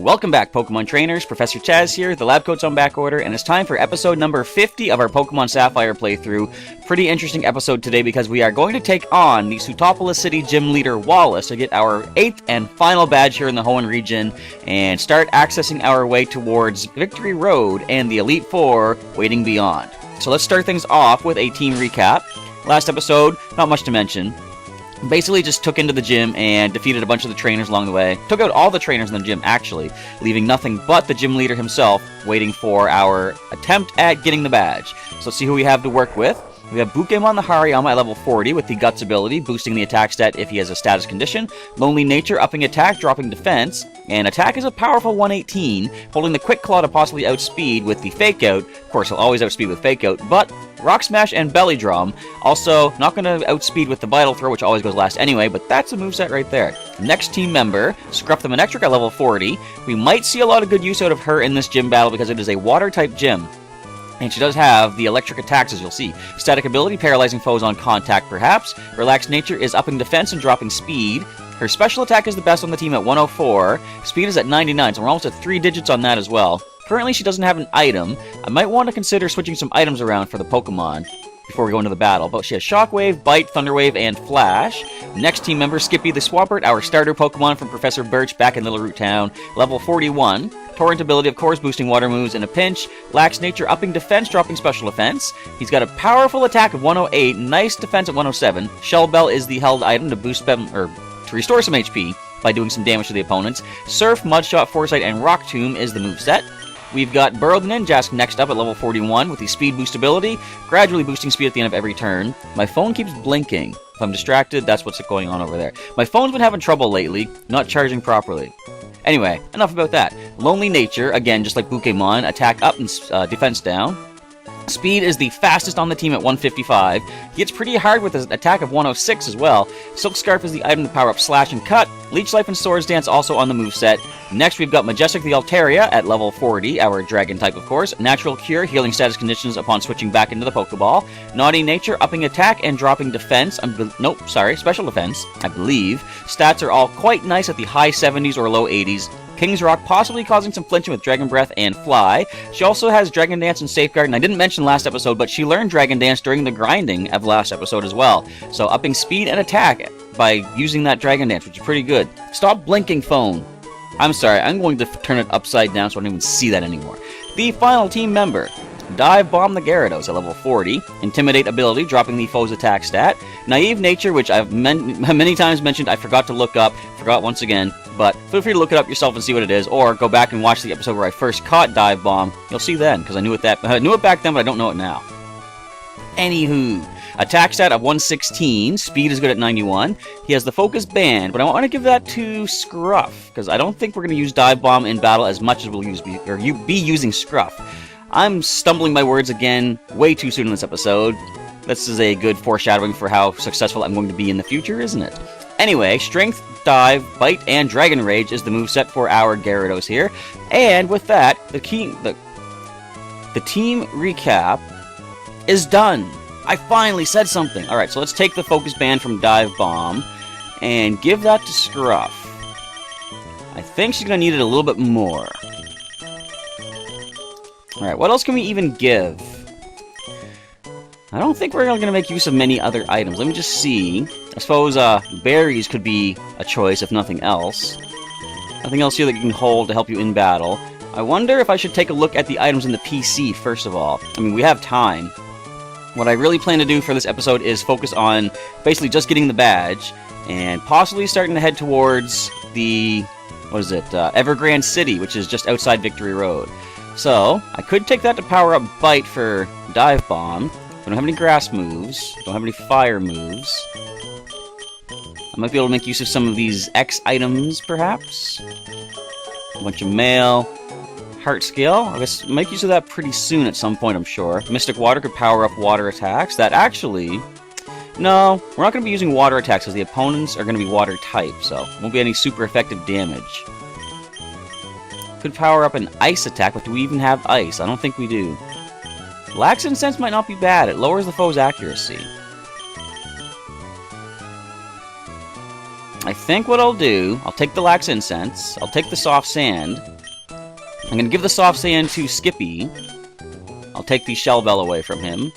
Welcome back, Pokemon Trainers. Professor Chaz here. The lab coat's on back order, and it's time for episode number 50 of our Pokemon Sapphire playthrough. Pretty interesting episode today because we are going to take on the Sutopolis City Gym Leader Wallace to get our 8th and final badge here in the Hoenn region and start accessing our way towards Victory Road and the Elite Four waiting beyond. So let's start things off with a team recap. Last episode, not much to mention. Basically just took into the gym and defeated a bunch of the trainers along the way. Took out all the trainers in the gym, actually, leaving nothing but the gym leader himself waiting for our attempt at getting the badge. So let's see who we have to work with. We have Pokémon the Hariyama at level 40 with the Guts ability, boosting the attack stat if he has a status condition. Lonely Nature, upping attack, dropping defense. And attack is a powerful 118, holding the Quick Claw to possibly outspeed with the Fake Out. Of course, he'll always outspeed with Fake Out, but Rock Smash and Belly Drum. Also, not going to outspeed with the Vital Throw, which always goes last anyway, but that's a moveset right there. Next team member, Scruff the Manectric at level 40. We might see a lot of good use out of her in this gym battle because it is a Water-type gym. And she does have the electric attacks, as you'll see. Static ability, paralyzing foes on contact, perhaps. Relaxed Nature is upping defense and dropping speed. Her special attack is the best on the team at 104. Speed is at 99, so we're almost at 3 digits on that as well. Currently, she doesn't have an item. I might want to consider switching some items around for the Pokemon before we go into the battle. But she has Shockwave, Bite, Thunder Wave, and Flash. Next team member, Skippy the Swampert, our starter Pokemon from Professor Birch back in Little Root Town, level 41. Torrent ability, of course, boosting water moves in a pinch. Lax Nature, upping defense, dropping special defense. He's got a powerful attack of 108, nice defense at 107. Shell Bell is the held item to boost them, or to restore some HP by doing some damage to the opponents. Surf, Mudshot, Foresight, and Rock Tomb is the moveset. We've got Burrow the Ninjask next up at level 41 with the Speed Boost ability, gradually boosting speed at the end of every turn. My phone keeps blinking. If I'm distracted, that's what's going on over there. My phone's been having trouble lately, not charging properly. Anyway, enough about that. Lonely Nature, again, just like Pokémon, attack up and defense down. Speed is the fastest on the team at 155. He hits pretty hard with his attack of 106 as well. Silk Scarf is the item to power up Slash and Cut. Leech Life and Swords Dance also on the moveset. Next, we've got Majestic the Altaria at level 40, our Dragon type, of course. Natural Cure, healing status conditions upon switching back into the Pokeball. Naughty Nature, upping attack and dropping defense. Special defense, I believe. Stats are all quite nice at the high 70s or low 80s. King's Rock possibly causing some flinching with Dragon Breath and Fly. She also has Dragon Dance and Safeguard, and I didn't mention last episode, but she learned Dragon Dance during the grinding of last episode as well. So upping speed and attack by using that Dragon Dance, which is pretty good. Stop blinking, phone. I'm sorry, I'm going to turn it upside down so I don't even see that anymore. The final team member, Dive Bomb the Gyarados at level 40. Intimidate ability, dropping the foe's attack stat. Naive Nature, which I've many times mentioned, I forgot to look up. Forgot once again. But feel free to look it up yourself and see what it is, or go back and watch the episode where I first caught Dive Bomb. You'll see then, because I knew it back then, but I don't know it now. Anywho, attack stat of 116, speed is good at 91. He has the Focus Band, but I want to give that to Scruff, because I don't think we're going to use Dive Bomb in battle as much as we'll be using Scruff. I'm stumbling my words again way too soon in this episode. This is a good foreshadowing for how successful I'm going to be in the future, isn't it? Anyway, Strength, Dive, Bite, and Dragon Rage is the moveset for our Gyarados here. And with that, the team recap is done. I finally said something. Alright, so let's take the Focus Band from Dive Bomb and give that to Scruff. I think she's going to need it a little bit more. Alright, what else can we even give? I don't think we're going to make use of many other items. Let me just see. I suppose berries could be a choice, if nothing else. Nothing else here that you can hold to help you in battle. I wonder if I should take a look at the items in the PC, first of all. I mean, we have time. What I really plan to do for this episode is focus on basically just getting the badge, and possibly starting to head towards the, Evergrande City, which is just outside Victory Road. So, I could take that to power up Bite for Dive Bomb. I don't have any grass moves. Don't have any fire moves. I might be able to make use of some of these X items, perhaps. A bunch of mail. Heart Scale. I guess make use of that pretty soon at some point, I'm sure. Mystic Water could power up water attacks. That actually... No, we're not going to be using water attacks because the opponents are going to be water type, so won't be any super effective damage. Could power up an ice attack, but do we even have ice? I don't think we do. Lax Incense might not be bad. It lowers the foe's accuracy. I think what I'll do, I'll take the Lax Incense, I'll take the Soft Sand, I'm going to give the Soft Sand to Skippy. I'll take the Shell Bell away from him.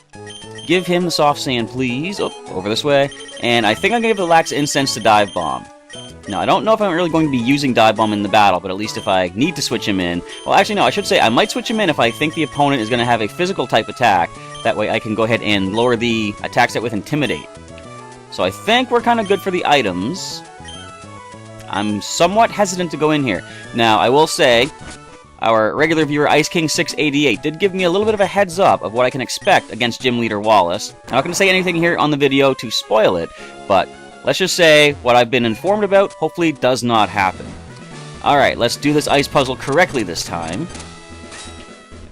Give him the Soft Sand, please. Oh, over this way. And I think I'm going to give the Lax Incense to Dive Bomb. Now, I don't know if I'm really going to be using Dive Bomb in the battle, but at least if I need to switch him in... Well, actually, no, I should say I might switch him in if I think the opponent is going to have a physical type attack. That way I can go ahead and lower the attack set with Intimidate. So I think we're kind of good for the items. I'm somewhat hesitant to go in here. Now, I will say, our regular viewer, Ice King 688, did give me a little bit of a heads up of what I can expect against Gym Leader Wallace. I'm not going to say anything here on the video to spoil it, but let's just say what I've been informed about hopefully does not happen. Alright, let's do this ice puzzle correctly this time.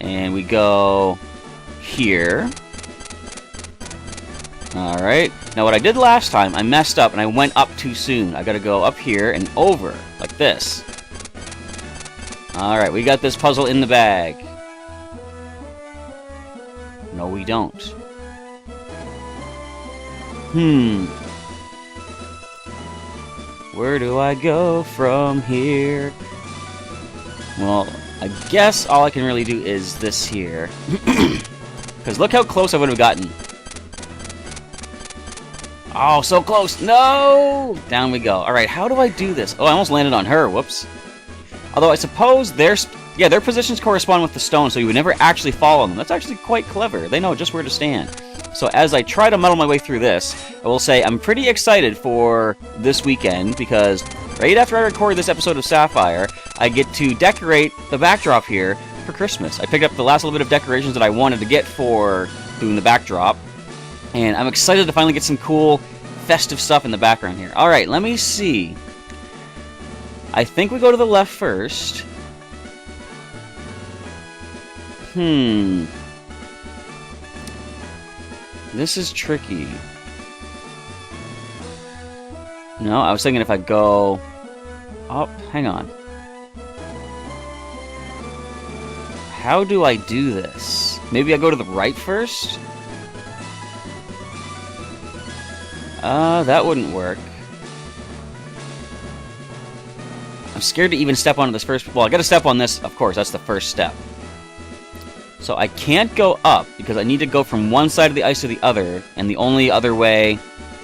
And we go here. Alright, now what I did last time, I messed up and I went up too soon. I gotta go up here and over, like this. Alright, we got this puzzle in the bag. No, we don't. Where do I go from here? Well, I guess all I can really do is this here. Because look how close I would have gotten. Oh, so close. No! Down we go. Alright, how do I do this? Oh, I almost landed on her. Whoops. Although I suppose their positions correspond with the stone, so you would never actually fall on them. That's actually quite clever. They know just where to stand. So as I try to muddle my way through this, I will say I'm pretty excited for this weekend, because right after I record this episode of Sapphire, I get to decorate the backdrop here for Christmas. I picked up the last little bit of decorations that I wanted to get for doing the backdrop. And I'm excited to finally get some cool, festive stuff in the background here. Alright, let me see. I think we go to the left first. This is tricky. No, I was thinking if I go... Oh, hang on. How do I do this? Maybe I go to the right first? That wouldn't work. I'm scared to even step onto this first... Well, I gotta step on this, of course, that's the first step. So I can't go up, because I need to go from one side of the ice to the other, and the only other way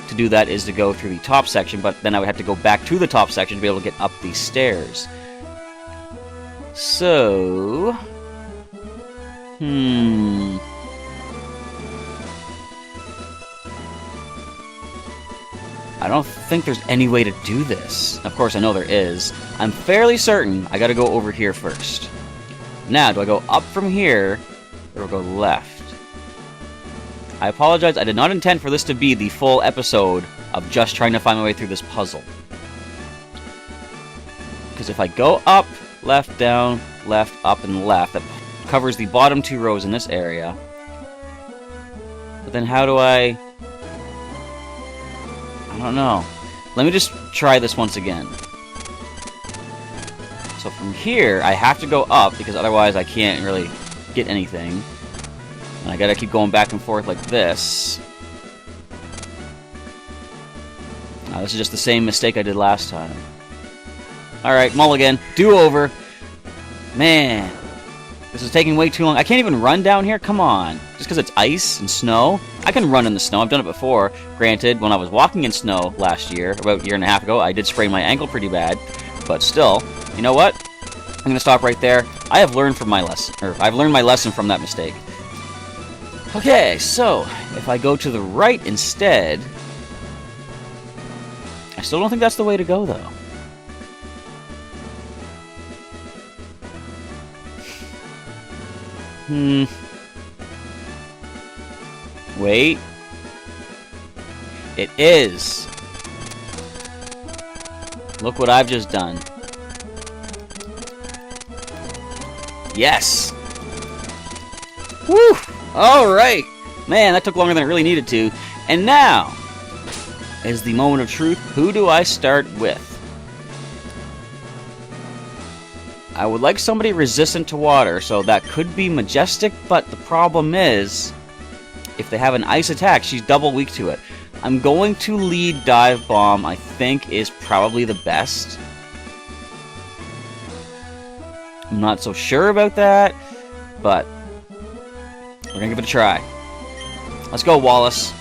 to do that is to go through the top section, but then I would have to go back to the top section to be able to get up these stairs. So... I don't think there's any way to do this. Of course, I know there is. I'm fairly certain I gotta go over here first. Now, do I go up from here, or go left? I apologize, I did not intend for this to be the full episode of just trying to find my way through this puzzle. Because if I go up, left, down, left, up, and left, that covers the bottom two rows in this area. But then how do I don't know. Let me just try this once again. So from here, I have to go up, because otherwise I can't really get anything. And I gotta keep going back and forth like this. This is just the same mistake I did last time. Alright, mulligan. Do-over. Man. This is taking way too long. I can't even run down here? Come on. Just because it's ice and snow? I can run in the snow. I've done it before. Granted, when I was walking in snow last year, about a year and a half ago, I did sprain my ankle pretty bad. But still, you know what? I'm going to stop right there. I have learned from my lesson. Or, I've learned my lesson from that mistake. Okay, so, if I go to the right instead... I still don't think that's the way to go, though. Wait. It is. Look what I've just done. Yes! Woo! Alright! Man, that took longer than it really needed to. And now is the moment of truth. Who do I start with? I would like somebody resistant to water, so that could be Majestic, but the problem is, if they have an ice attack, she's double weak to it. I'm going to lead Dive Bomb, I think, is probably the best. I'm not so sure about that, but we're gonna give it a try. Let's go, Wallace.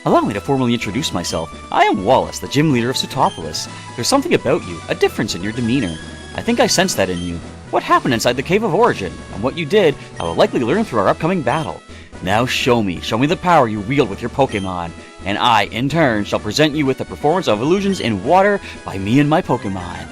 Allow me to formally introduce myself. I am Wallace, the gym leader of Sootopolis. There's something about you, a difference in your demeanor. I think I sense that in you. What happened inside the Cave of Origin? And what you did, I will likely learn through our upcoming battle. Now show me the power you wield with your Pokémon. And I, in turn, shall present you with the performance of illusions in water by me and my Pokémon.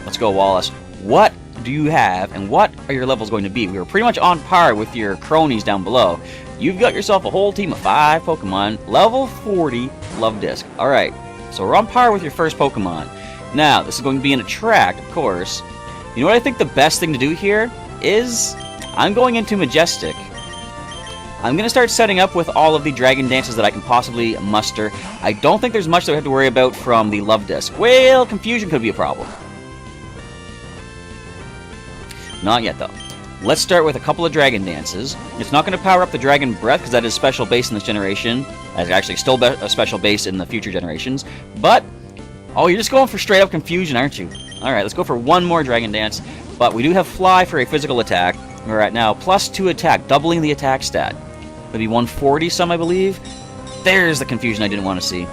Let's go, Wallace. What do you have, and what are your levels going to be? We were pretty much on par with your cronies down below. You've got yourself a whole team of 5 Pokemon, level 40 Love Disc. Alright, so we're on par with your first Pokemon. Now, this is going to be an attract, of course. You know what I think the best thing to do here is? I'm going into Majestic. I'm going to start setting up with all of the Dragon Dances that I can possibly muster. I don't think there's much that we have to worry about from the Love Disc. Well, Confusion could be a problem. Not yet, though. Let's start with a couple of Dragon Dances. It's not going to power up the Dragon Breath, because that is special base in this generation. That's actually still a special base in the future generations. But, oh, you're just going for straight-up Confusion, aren't you? Alright, let's go for one more Dragon Dance. But we do have Fly for a physical attack. We're at now +2 attack, doubling the attack stat. Maybe 140 some, I believe. There's the Confusion I didn't want to see.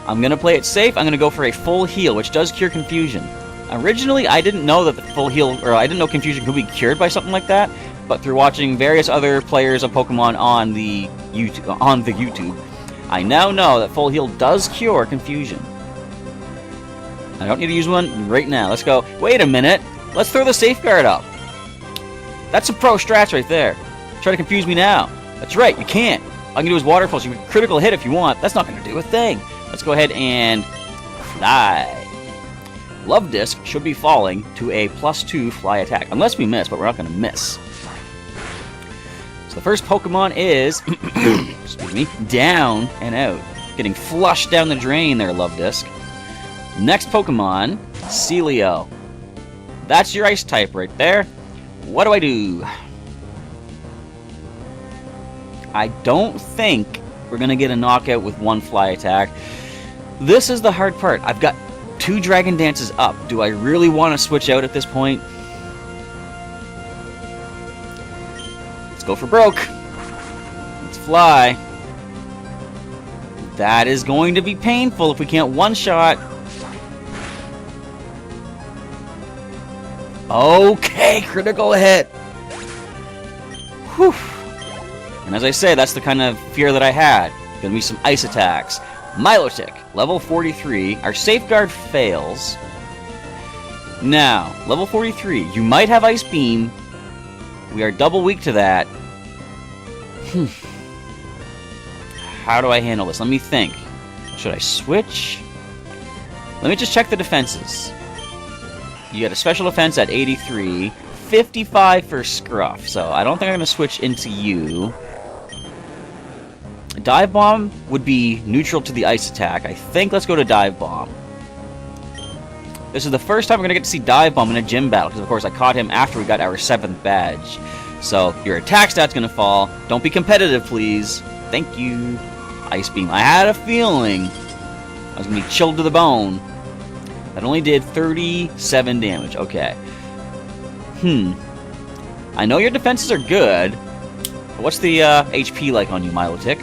I'm going to play it safe. I'm going to go for a full heal, which does cure Confusion. Originally, I didn't know that the full heal, or I didn't know Confusion could be cured by something like that, but through watching various other players of Pokemon on the YouTube, I now know that full heal does cure Confusion. I don't need to use one right now. Let's go. Wait a minute. Let's throw the Safeguard up. That's some pro strats right there. Try to confuse me now. That's right, you can't. All I can do is Water Pulse. You can critical hit if you want. That's not going to do a thing. Let's go ahead and fly. Love Disc should be falling to a +2 fly attack. Unless we miss, but we're not going to miss. So the first Pokemon is, excuse me, down and out. Getting flushed down the drain there, Love Disc. Next Pokemon, Celio. That's your Ice type right there. What do? I don't think we're going to get a knockout with one fly attack. This is the hard part. I've got 2 Dragon Dances up. Do I really want to switch out at this point? Let's go for broke. Let's fly. That is going to be painful if we can't one-shot. Okay, critical hit. Whew. And as I say, that's the kind of fear that I had. Gonna be some ice attacks. Milotic, level 43. Our Safeguard fails. Now, level 43. You might have Ice Beam. We are double weak to that. How do I handle this? Let me think. Should I switch? Let me just check the defenses. You got a special defense at 83. 55 for Scruff. So I don't think I'm going to switch into you. Dive Bomb would be neutral to the ice attack. I think let's go to Dive Bomb. This is the first time we're going to get to see Dive Bomb in a gym battle, because of course I caught him after we got our 7th badge. So your attack stat's going to fall. Don't be competitive, please. Thank you. Ice Beam. I had a feeling I was going to be chilled to the bone. That only did 37 damage. Okay. I know your defenses are good. But what's the HP like on you, Milotic?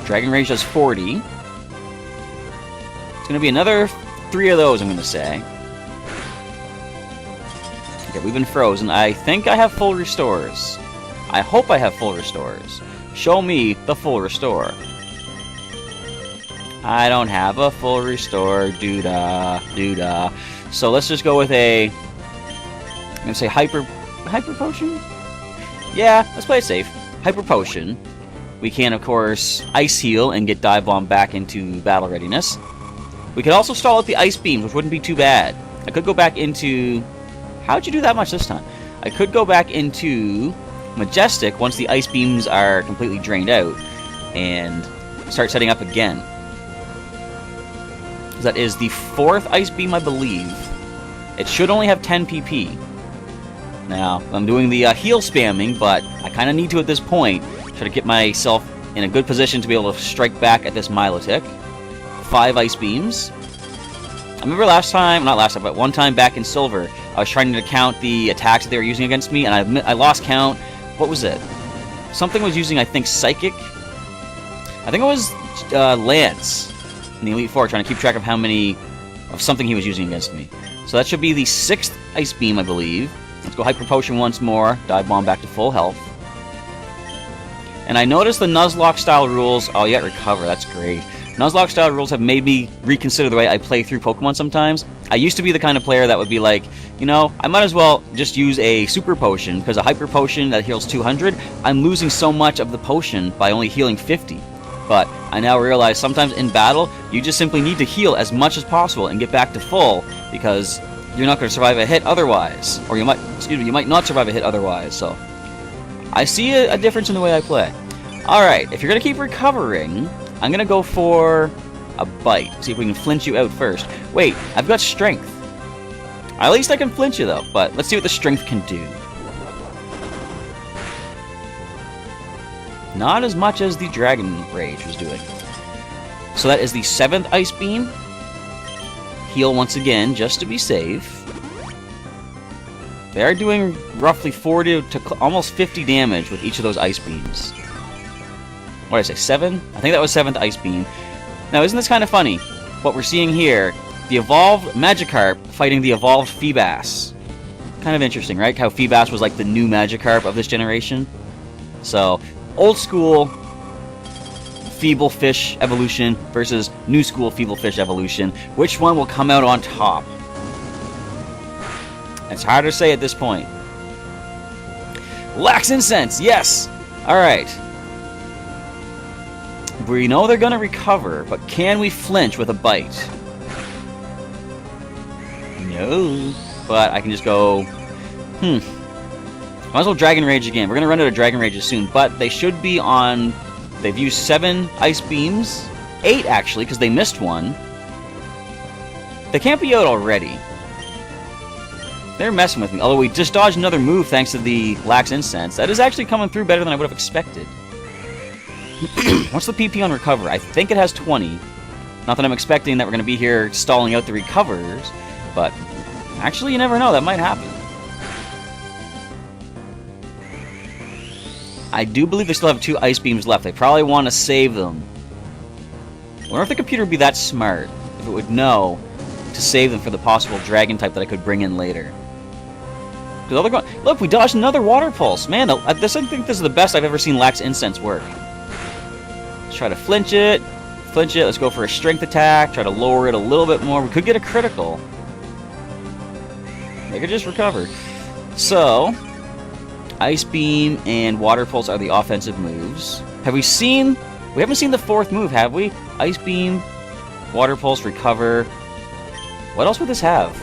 Dragon Rage does 40. It's going to be another 3 of those, I'm going to say. Okay, we've been frozen. I think I have full restores. I hope I have full restores. Show me the full restore. I don't have a full restore. Doo-da. So let's just go with a... I'm going to say Hyper Potion? Yeah, let's play it safe. Hyper Potion. We can, of course, Ice Heal and get Dive Bomb back into battle readiness. We could also stall out the Ice Beams, which wouldn't be too bad. I could go back into... How'd you do that much this time? I could go back into Majestic once the Ice Beams are completely drained out and start setting up again. That is the 4th Ice Beam, I believe. It should only have 10 PP. Now, I'm doing the heal spamming, but I kind of need to at this point. Try to get myself in a good position to be able to strike back at this Milotic. 5 Ice Beams. remember last time, not last time, but one time back in Silver, I was trying to count the attacks that they were using against me, and I lost count. What was it? Something was using, I think, Psychic. I think it was Lance in the Elite Four, trying to keep track of how many of something he was using against me. So that should be the 6th Ice Beam, I believe. Let's go Hyper Potion once more. Dive Bomb back to full health. And I noticed the Nuzlocke style rules. Oh, yeah, Recover. That's great. Nuzlocke style rules have made me reconsider the way I play through Pokemon sometimes. I used to be the kind of player that would be like, you know, I might as well just use a Super Potion, because a Hyper Potion that heals 200, I'm losing so much of the potion by only healing 50. But I now realize sometimes in battle, you just simply need to heal as much as possible and get back to full, because you're not going to survive a hit otherwise. Or you might not survive a hit otherwise, so I see a difference in the way I play. Alright, if you're going to keep recovering, I'm going to go for a bite. See if we can flinch you out first. Wait, I've got strength. At least I can flinch you, though. But let's see what the strength can do. Not as much as the Dragon Rage was doing. So that is the 7th Ice Beam. Heal once again, just to be safe. They are doing roughly 40 to almost 50 damage with each of those Ice Beams. What did I say, 7? I think that was 7th Ice Beam. Now, isn't this kind of funny? What we're seeing here, the evolved Magikarp fighting the evolved Feebas. Kind of interesting, right? How Feebas was like the new Magikarp of this generation. So, old school Feeble Fish evolution versus new school Feeble Fish evolution. Which one will come out on top? It's hard to say at this point. Lax Incense, yes! Alright. We know they're gonna recover, but can we flinch with a bite? No. But I can just go... Might as well Dragon Rage again. We're gonna run out of Dragon Rages soon, but they should be on... They've used 7 Ice Beams. 8, actually, because they missed one. They can't be out already. They're messing with me. Although we just dodged another move thanks to the Lax Incense. That is actually coming through better than I would have expected. What's the PP on Recover? I think it has 20. Not that I'm expecting that we're going to be here stalling out the recovers, but actually you never know. That might happen. I do believe they still have 2 Ice Beams left. They probably want to save them. I wonder if the computer would be that smart, if it would know to save them for the possible Dragon type that I could bring in later. Look, we dodged another Water Pulse. Man, I think this is the best I've ever seen Lax Incense work. Let's try to flinch it. Flinch it. Let's go for a strength attack. Try to lower it a little bit more. We could get a critical. They could just recover. So, Ice Beam and Water Pulse are the offensive moves. Have we seen... We haven't seen the 4th move, have we? Ice Beam, Water Pulse, Recover. What else would this have?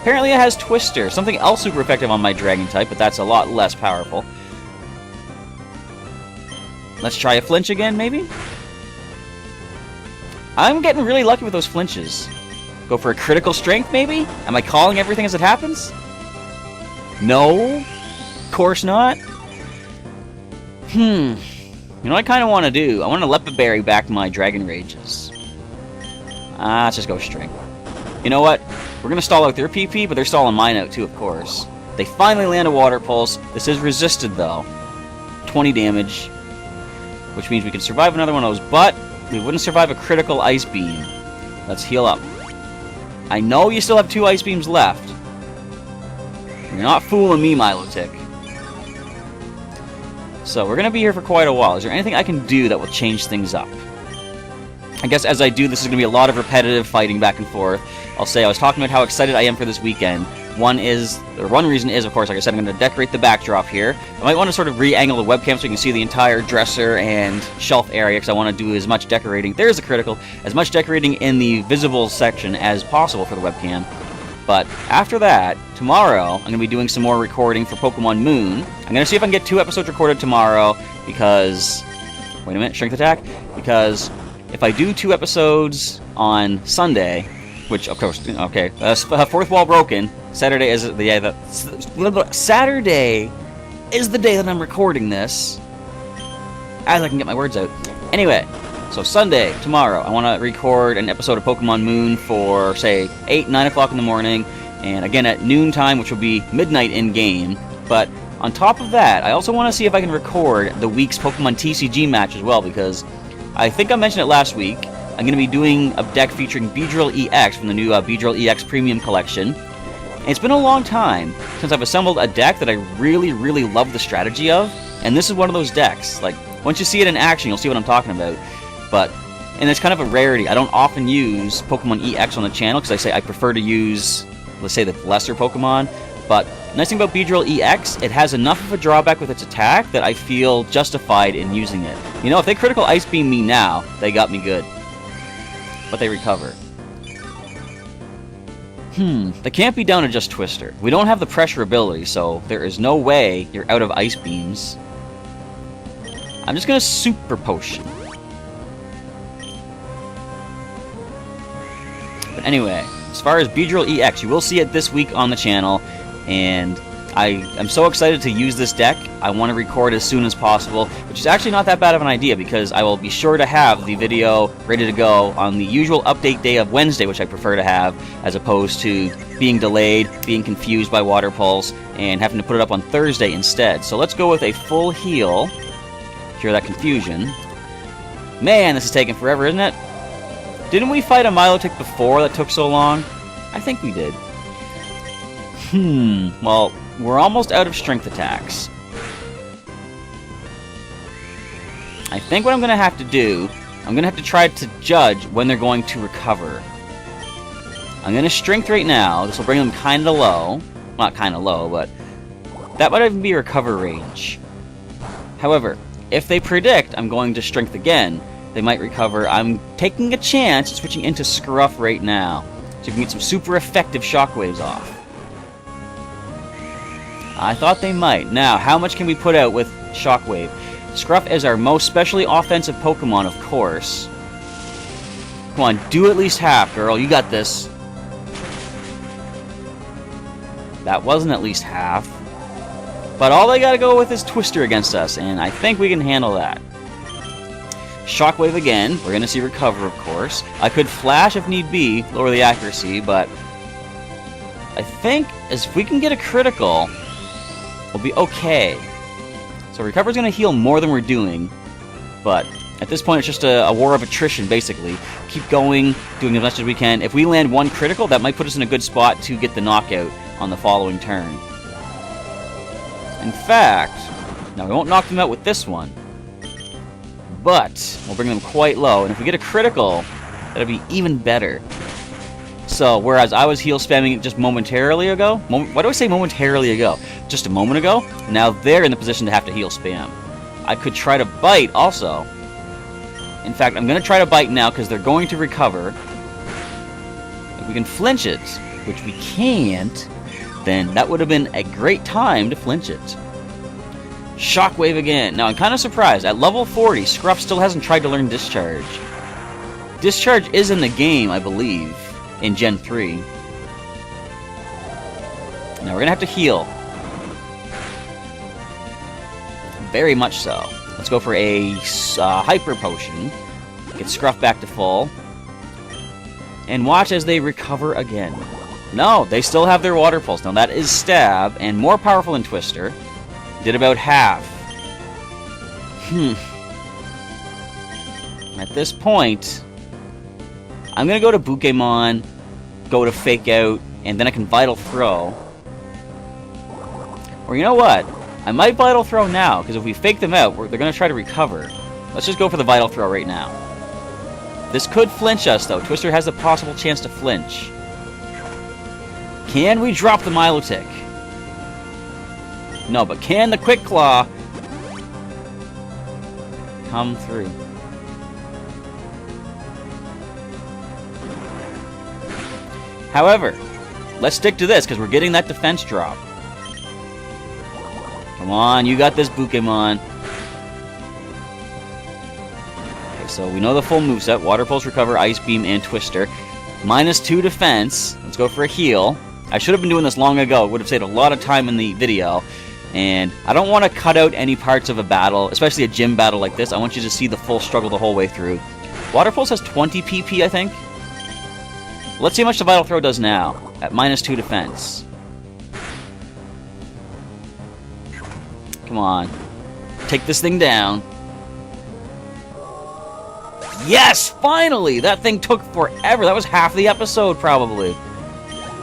Apparently it has Twister. Something else super effective on my Dragon type, but that's a lot less powerful. Let's try a flinch again, maybe? I'm getting really lucky with those flinches. Go for a critical strength, maybe? Am I calling everything as it happens? No? Of course not. You know what I kind of want to do? I want to Leopard Berry back my Dragon Rages. Let's just go strength. You know what? We're going to stall out their PP, but they're stalling mine out too, of course. They finally land a Water Pulse. This is resisted, though. 20 damage. Which means we can survive another one of those, but we wouldn't survive a critical Ice Beam. Let's heal up. I know you still have 2 Ice Beams left. You're not fooling me, Milotic. So, we're going to be here for quite a while. Is there anything I can do that will change things up? I guess as I do, this is going to be a lot of repetitive fighting back and forth. I'll say I was talking about how excited I am for this weekend. One reason is, of course, like I said, I'm going to decorate the backdrop here. I might want to sort of re-angle the webcam so you can see the entire dresser and shelf area, because I want to do as much decorating, there's a critical, as much decorating in the visible section as possible for the webcam. But after that, tomorrow, I'm going to be doing some more recording for Pokemon Moon. I'm going to see if I can get 2 episodes recorded tomorrow, because... Wait a minute, Strength Attack? Because if I do 2 episodes on Sunday, which, of course, okay, 4th wall broken, Saturday is the day that... Saturday is the day that I'm recording this. As I can get my words out. Anyway, So Sunday, tomorrow, I want to record an episode of Pokemon Moon for, say, 8, 9 o'clock in the morning, and again at noontime, which will be midnight in-game. But on top of that, I also want to see if I can record the week's Pokemon TCG match as well, because I think I mentioned it last week. I'm going to be doing a deck featuring Beedrill EX from the new Beedrill EX Premium Collection. And it's been a long time since I've assembled a deck that I really, really love the strategy of, and this is one of those decks. Like, once you see it in action, you'll see what I'm talking about. And it's kind of a rarity. I don't often use Pokemon EX on the channel because I prefer to use, let's say, the lesser Pokemon. But the nice thing about Beedrill EX, it has enough of a drawback with its attack that I feel justified in using it. You know, if they critical Ice Beam me now, they got me good. But they recover. They can't be down to just Twister. We don't have the pressure ability, so there is no way you're out of Ice Beams. I'm just going to Super Potion. But anyway, as far as Beedrill EX, you will see it this week on the channel, and I am so excited to use this deck. I want to record as soon as possible, which is actually not that bad of an idea because I will be sure to have the video ready to go on the usual update day of Wednesday, which I prefer to have, as opposed to being delayed, being confused by Water Pulse, and having to put it up on Thursday instead. So let's go with a full heal. Cure that confusion. Man, this is taking forever, isn't it? Didn't we fight a Milotic before that took so long? I think we did. Well, we're almost out of strength attacks. I think what I'm going to have to do, I'm going to have to try to judge when they're going to recover. I'm going to strength right now. This will bring them kind of low. Not kind of low, but that might even be recover range. However, if they predict I'm going to strength again, they might recover. I'm taking a chance at switching into Scruff right now, so you can get some super effective shockwaves off. I thought they might. Now, how much can we put out with Shockwave? Scruff is our most specially offensive Pokemon, of course. Come on, do at least half, girl. You got this. That wasn't at least half. But all they gotta go with is Twister against us, and I think we can handle that. Shockwave again. We're gonna see Recover, of course. I could Flash if need be, lower the accuracy, but I think if we can get a critical, we'll be okay. So Recover's going to heal more than we're doing, but at this point it's just a war of attrition, basically. Keep going, doing as much as we can. If we land one critical, that might put us in a good spot to get the knockout on the following turn. In fact, now we won't knock them out with this one, but we'll bring them quite low, and if we get a critical, that'll be even better. So, whereas I was heal spamming it just momentarily ago, why do I say momentarily ago? Just a moment ago, now they're in the position to have to heal spam. I could try to bite also. In fact, I'm going to try to bite now because they're going to recover. If we can flinch it, which we can't, then that would have been a great time to flinch it. Shockwave again. Now, I'm kind of surprised. At level 40, Scruff still hasn't tried to learn Discharge. Discharge is in the game, I believe, in Gen 3. Now, we're going to have to heal. Very much so. Let's go for a Hyper Potion. Get Scruff back to full. And watch as they recover again. No, they still have their Water Pulse. Now, that is Stab, and more powerful than Twister. Did about half. At this point, I'm going to go to Pokémon, go to Fake Out, and then I can Vital Throw. Or you know what? I might Vital Throw now, because if we fake them out, they're going to try to recover. Let's just go for the Vital Throw right now. This could flinch us, though. Twister has a possible chance to flinch. Can we drop the Milotic? No, but can the Quick Claw come through? However, let's stick to this, because we're getting that defense drop. Come on, you got this, Pokémon. Okay, so we know the full moveset. Water Pulse, Recover, Ice Beam, and Twister. -2 defense. Let's go for a heal. I should have been doing this long ago. It would have saved a lot of time in the video. And I don't want to cut out any parts of a battle, especially a gym battle like this. I want you to see the full struggle the whole way through. Water Pulse has 20 PP, I think. Let's see how much the Vital Throw does now, at -2 defense. Come on. Take this thing down. Yes! Finally! That thing took forever. That was half the episode, probably.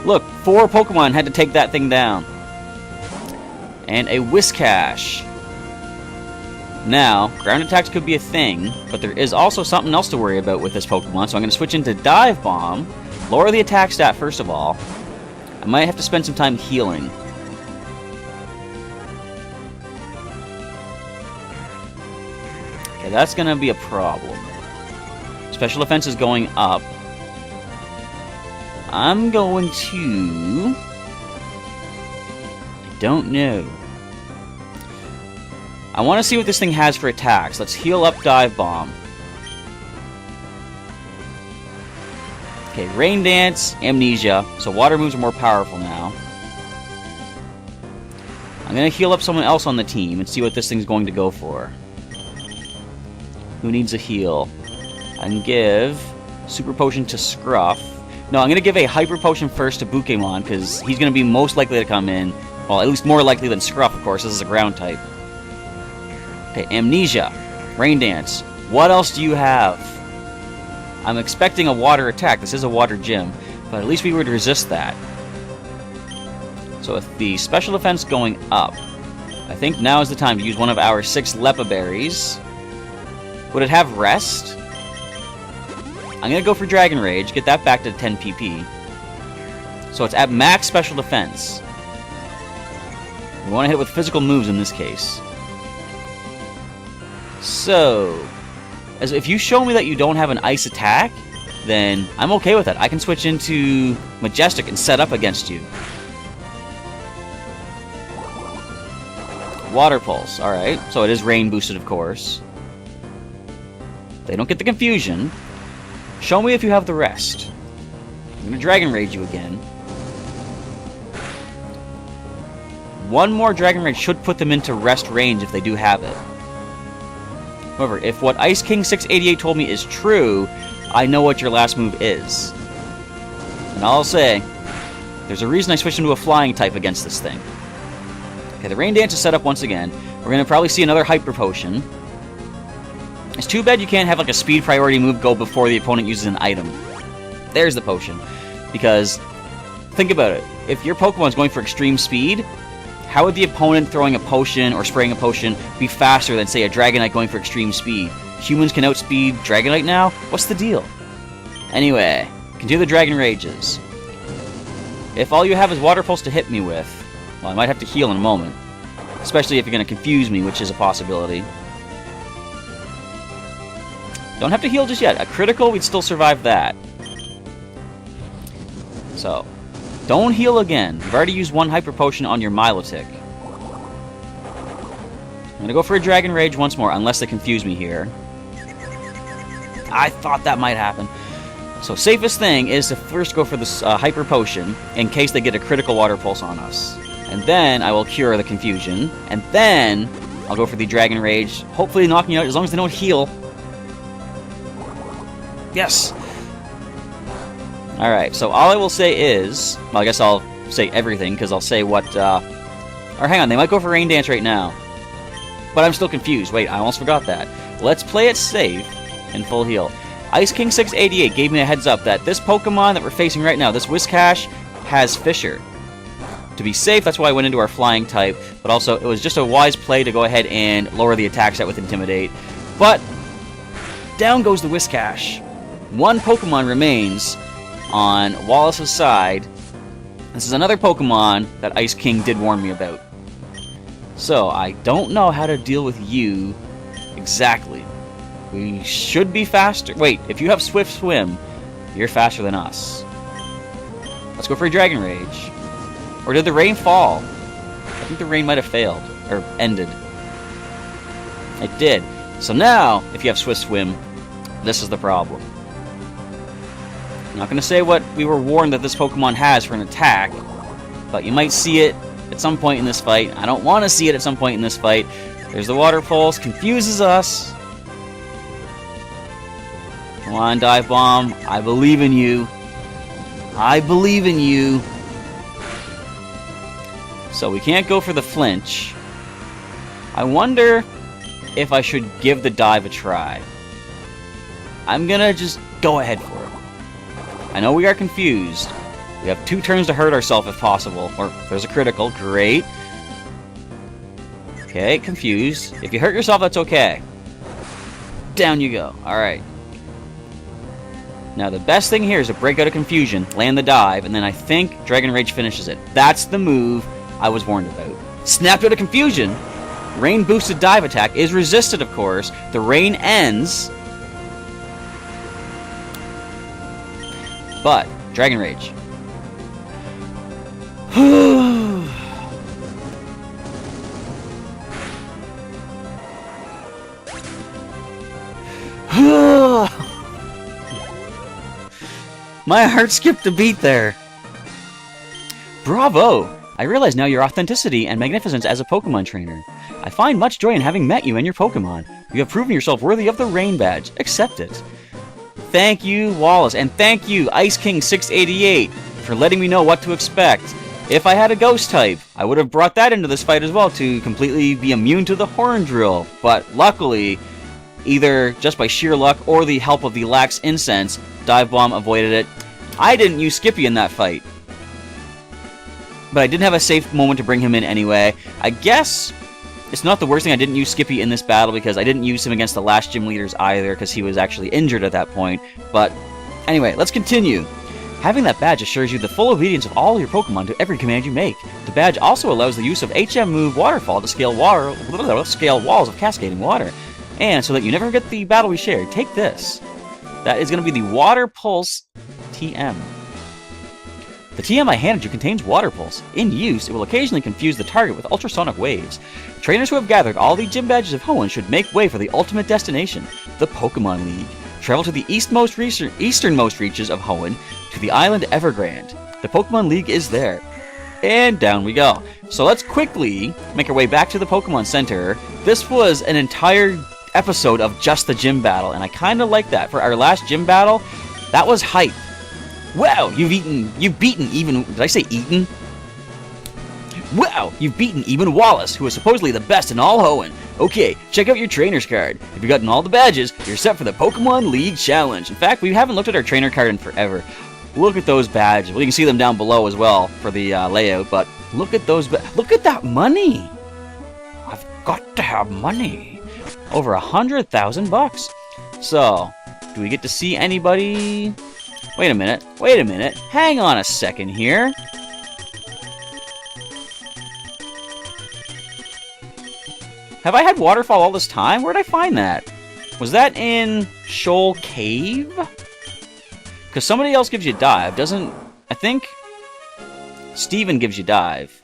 Look, 4 Pokemon had to take that thing down. And a Whiscash. Now, ground attacks could be a thing, but there is also something else to worry about with this Pokemon, so I'm going to switch into Dive Bomb, lower the attack stat first of all. I might have to spend some time healing. Okay, that's going to be a problem. Special defense is going up. I'm going to... I don't know. I want to see what this thing has for attacks. Let's heal up Dive Bomb. Okay, Rain Dance, Amnesia. So water moves are more powerful now. I'm going to heal up someone else on the team and see what this thing's going to go for. Who needs a heal? I can give Super Potion to Scruff. No, I'm going to give a Hyper Potion first to Pokémon, because he's going to be most likely to come in. Well, at least more likely than Scruff, of course. This is a ground type. Okay, Amnesia. Rain Dance. What else do you have? I'm expecting a water attack. This is a water gym, but at least we would resist that. So with the special defense going up, I think now is the time to use one of our 6 Lepa Berries. Would it have Rest? I'm going to go for Dragon Rage, get that back to 10 PP. So it's at max special defense. We want to hit it with physical moves in this case. So, as if you show me that you don't have an ice attack, then I'm okay with that. I can switch into Majestic and set up against you. Water Pulse, alright. So it is rain boosted, of course. They don't get the confusion. Show me if you have the rest. I'm going to Dragon Rage you again. One more Dragon Rage should put them into rest range if they do have it. However, if what Ice King 688 told me is true, I know what your last move is. And I'll say, there's a reason I switched into a flying type against this thing. Okay, the Rain Dance is set up once again. We're going to probably see another Hyper Potion. It's too bad you can't have like a speed priority move go before the opponent uses an item. There's the potion. Because, think about it. If your Pokemon's going for extreme speed, how would the opponent throwing a potion or spraying a potion be faster than, say, a Dragonite going for extreme speed? Humans can outspeed Dragonite now? What's the deal? Anyway, continue the Dragon Rages. If all you have is Water Pulse to hit me with, well, I might have to heal in a moment. Especially if you're going to confuse me, which is a possibility. Don't have to heal just yet. A critical, we'd still survive that. So, don't heal again. You've already used one Hyper Potion on your Milotic. I'm going to go for a Dragon Rage once more, unless they confuse me here. I thought that might happen. So, safest thing is to first go for this Hyper Potion, in case they get a critical Water Pulse on us. And then I will cure the confusion. And then I'll go for the Dragon Rage, hopefully knocking you out as long as they don't heal. Yes! Alright, so all I will say is... Well, I guess I'll say everything, because I'll say what... Or hang on, they might go for Rain Dance right now. But I'm still confused. Wait, I almost forgot that. Let's play it safe and full heal. Ice King 688 gave me a heads up that this Pokemon that we're facing right now, this Whiscash, has Fissure. To be safe, that's why I went into our Flying type, but also it was just a wise play to go ahead and lower the attack stat with Intimidate. But down goes the Whiscash. One Pokemon remains on Wallace's side. This is another Pokemon that Ice King did warn me about. So, I don't know how to deal with you exactly. We should be faster. Wait, if you have Swift Swim, you're faster than us. Let's go for a Dragon Rage. Or did the rain fall? I think the rain might have failed. Or ended. It did. So now, if you have Swift Swim, this is the problem. I'm not going to say what we were warned that this Pokemon has for an attack, but you might see it at some point in this fight. I don't want to see it at some point in this fight. There's the Water Pulse, confuses us. Come on, Dive Bomb. I believe in you. I believe in you. So we can't go for the flinch. I wonder if I should give the dive a try. I'm gonna just go ahead for it. I know we are confused. We have 2 turns to hurt ourselves if possible. Or there's a critical. Great. Okay, confused. If you hurt yourself, that's okay. Down you go. Alright. Now, the best thing here is to break out of confusion, land the dive, and then I think Dragon Rage finishes it. That's the move I was warned about. Snapped out of confusion. Rain-boosted dive attack is resisted, of course. The rain ends. But, Dragon Rage. My heart skipped a beat there. Bravo! I realize now your authenticity and magnificence as a Pokemon trainer. I find much joy in having met you and your Pokemon. You have proven yourself worthy of the Rain Badge. Accept it. Thank you, Wallace, and thank you, Ice King 688, for letting me know what to expect. If I had a Ghost type, I would have brought that into this fight as well to completely be immune to the Horn Drill. But luckily, either just by sheer luck or the help of the Lax Incense, Dive Bomb avoided it. I didn't use Skippy in that fight, but I did have a safe moment to bring him in anyway. I guess it's not the worst thing I didn't use Skippy in this battle, because I didn't use him against the last gym leaders either, because he was actually injured at that point. But anyway, let's continue. Having that badge assures you the full obedience of all your Pokemon to every command you make. The badge also allows the use of HM move Waterfall to scale walls of cascading water. And so that you never forget the battle we shared, take this. That is going to be the Water Pulse TM. The TM I handed you contains Water Pulse. In use, it will occasionally confuse the target with ultrasonic waves. Trainers who have gathered all the gym badges of Hoenn should make way for the ultimate destination, the Pokemon League. Travel to the easternmost reaches of Hoenn to the island Evergrande. The Pokemon League is there. And down we go. So let's quickly make our way back to the Pokemon Center. This was an entire episode of just the gym battle, and I kind of like that. For our last gym battle, that was hype. Wow, you've beaten even, did I say eaten? Wow, you've beaten even Wallace, who is supposedly the best in all Hoenn. Okay, check out your trainer's card. If you've gotten all the badges, you're set for the Pokemon League Challenge. In fact, we haven't looked at our trainer card in forever. Look at those badges. Well, you can see them down below as well for the layout, but look at those, look at that money. I've got to have money. Over 100,000 bucks. So, do we get to see anybody? Wait a minute, hang on a second here. Have I had Waterfall all this time? Where'd I find that? Was that in Shoal Cave? Because somebody else gives you Dive, doesn't... I think Steven gives you Dive.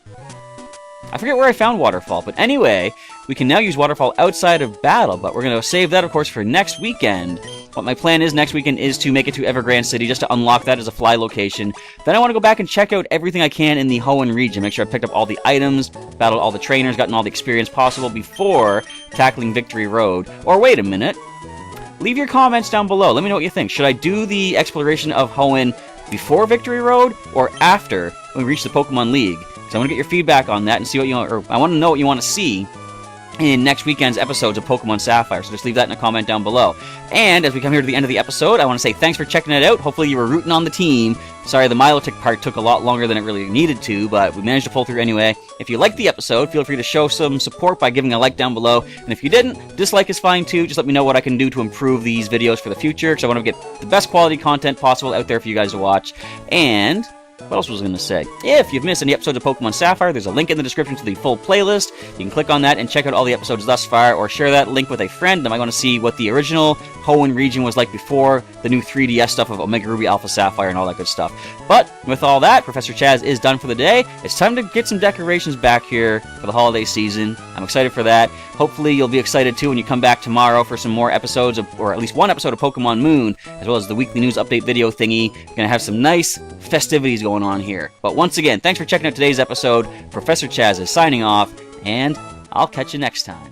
I forget where I found Waterfall, but anyway, we can now use Waterfall outside of battle, but we're going to save that, of course, for next weekend. What my plan is next weekend is to make it to Evergrande City, just to unlock that as a fly location. Then I want to go back and check out everything I can in the Hoenn region, make sure I picked up all the items, battled all the trainers, gotten all the experience possible before tackling Victory Road. Or wait a minute, leave your comments down below, let me know what you think. Should I do the exploration of Hoenn before Victory Road, or after when we reach the Pokemon League? So I want to get your feedback on that and see what you want, or I want to know what you want to see in next weekend's episodes of Pokémon Sapphire, so just leave that in a comment down below. And as we come here to the end of the episode, I want to say thanks for checking it out. Hopefully you were rooting on the team. Sorry, the Milotic part took a lot longer than it really needed to, but we managed to pull through anyway. If you liked the episode, feel free to show some support by giving a like down below. And if you didn't, dislike is fine too. Just let me know what I can do to improve these videos for the future, because I want to get the best quality content possible out there for you guys to watch. And what else was I going to say? If you've missed any episodes of Pokemon Sapphire, there's a link in the description to the full playlist. You can click on that and check out all the episodes thus far, or share that link with a friend that might want to see what the original Hoenn region was like before the new 3DS stuff of Omega Ruby, Alpha Sapphire, and all that good stuff. But with all that, Professor Chaz is done for the day. It's time to get some decorations back here for the holiday season. I'm excited for that. Hopefully you'll be excited too when you come back tomorrow for some more episodes of, or at least one episode of Pokemon Moon, as well as the weekly news update video thingy. We're gonna have some nice festivities going on here. But once again, thanks for checking out today's episode. Professor Chaz is signing off, and I'll catch you next time.